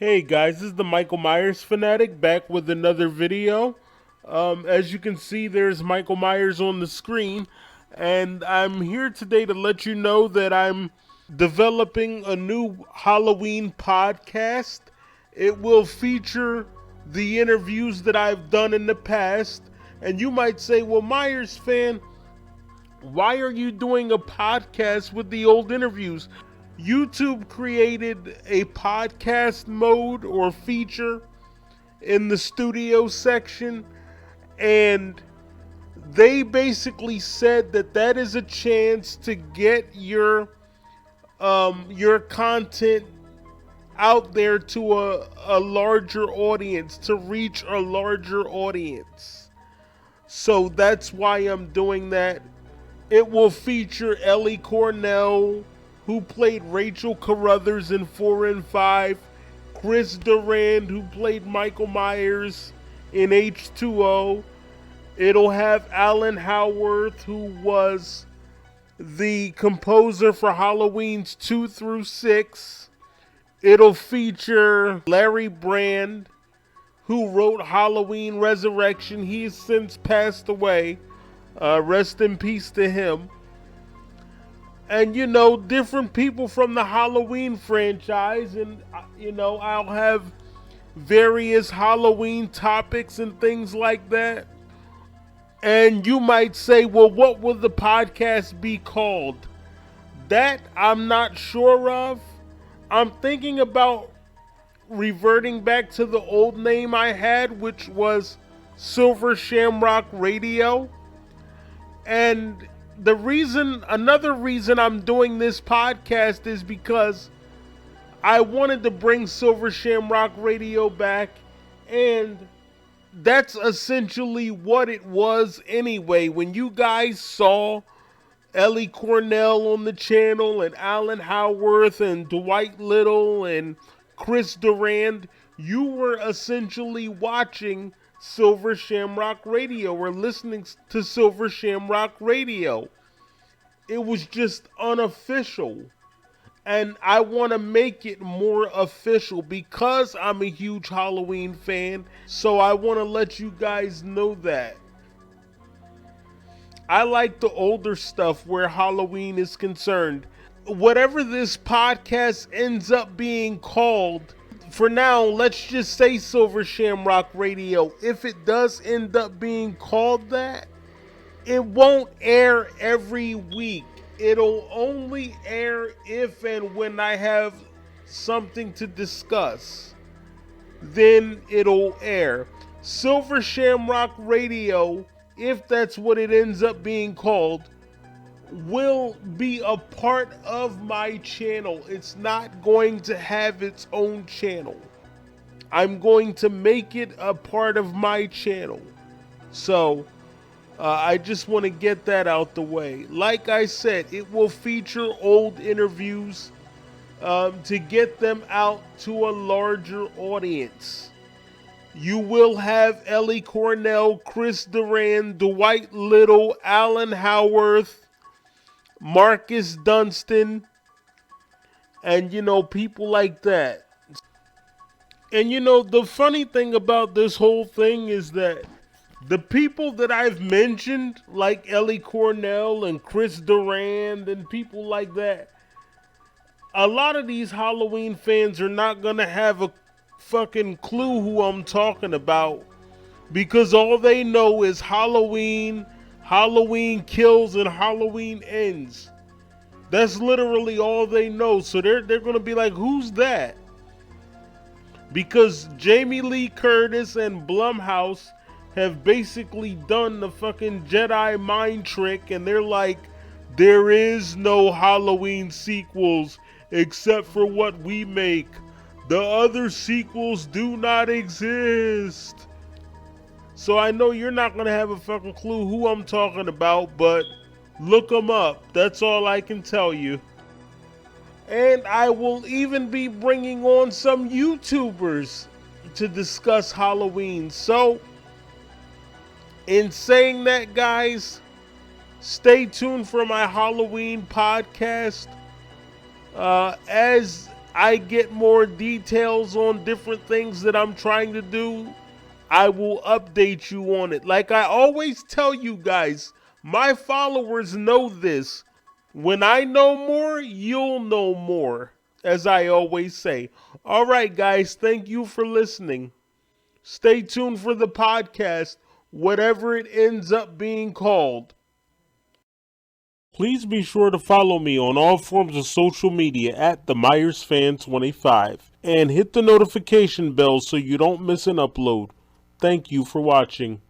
Hey guys, this is the Michael Myers fanatic back with another video. As you can see, there's Michael Myers on the screen, and I'm here today to let you know that I'm developing a new Halloween podcast. It will feature the interviews that I've done in the past, and you might say, well, Myers fan, why are you doing a podcast with the old interviews? YouTube created a podcast mode or feature in the studio section, and they basically said that that is a chance to get your content out there to a larger audience, to reach a larger audience. So that's why I'm doing that. It will feature Ellie Cornell, who played Rachel Carruthers in 4 and 5, Chris Durand, who played Michael Myers in H2O. It'll have Alan Howarth, who was the composer for Halloween's 2 through 6. It'll feature Larry Brand, who wrote Halloween Resurrection. He has since passed away. Rest in peace to him. And different people from the Halloween franchise, and I'll have various Halloween topics and things like that. And you might say, well, what will the podcast be called? That I'm not sure of. I'm thinking about reverting back to the old name I had, which was Silver Shamrock Radio. And another reason I'm doing this podcast is because I wanted to bring Silver Shamrock Radio back, and that's essentially what it was anyway. When you guys saw Ellie Cornell on the channel, and Alan Howarth, and Dwight Little, and Chris Durand, you were essentially watching Silver Shamrock Radio or listening to Silver Shamrock Radio. It was just unofficial. And I want to make it more official because I'm a huge Halloween fan. So I want to let you guys know that. I like the older stuff where Halloween is concerned. Whatever this podcast ends up being called, for now, let's just say Silver Shamrock Radio. If it does end up being called that, it won't air every week. It'll only air if and when I have something to discuss. Then it'll air. Silver Shamrock Radio, if that's what it ends up being called, will be a part of my channel. It's not going to have its own channel. I'm going to make it a part of my channel. So, I just want to get that out the way. Like I said, it will feature old interviews to get them out to a larger audience. You will have Ellie Cornell, Chris Durand, Dwight Little, Alan Howarth, Marcus Dunstan, and people like that. And the funny thing about this whole thing is that the people that I've mentioned, like Ellie Cornell and Chris Durand and people like that, a lot of these Halloween fans are not gonna have a fucking clue who I'm talking about, because all they know is Halloween kills, and Halloween ends. That's literally all they know. So they're going to be like, who's that? Because Jamie Lee Curtis and Blumhouse have basically done the fucking Jedi mind trick, and they're like, there is no Halloween sequels except for what we make. The other sequels do not exist. So I know you're not going to have a fucking clue who I'm talking about, but look them up. That's all I can tell you. And I will even be bringing on some YouTubers to discuss Halloween. So, in saying that, guys, stay tuned for my Halloween podcast. As I get more details on different things that I'm trying to do, I will update you on it. Like I always tell you guys, my followers know this. When I know more, you'll know more, as I always say. All right, guys, thank you for listening. Stay tuned for the podcast, whatever it ends up being called. Please be sure to follow me on all forms of social media at the Myers Fan 25 and hit the notification bell so you don't miss an upload. Thank you for watching.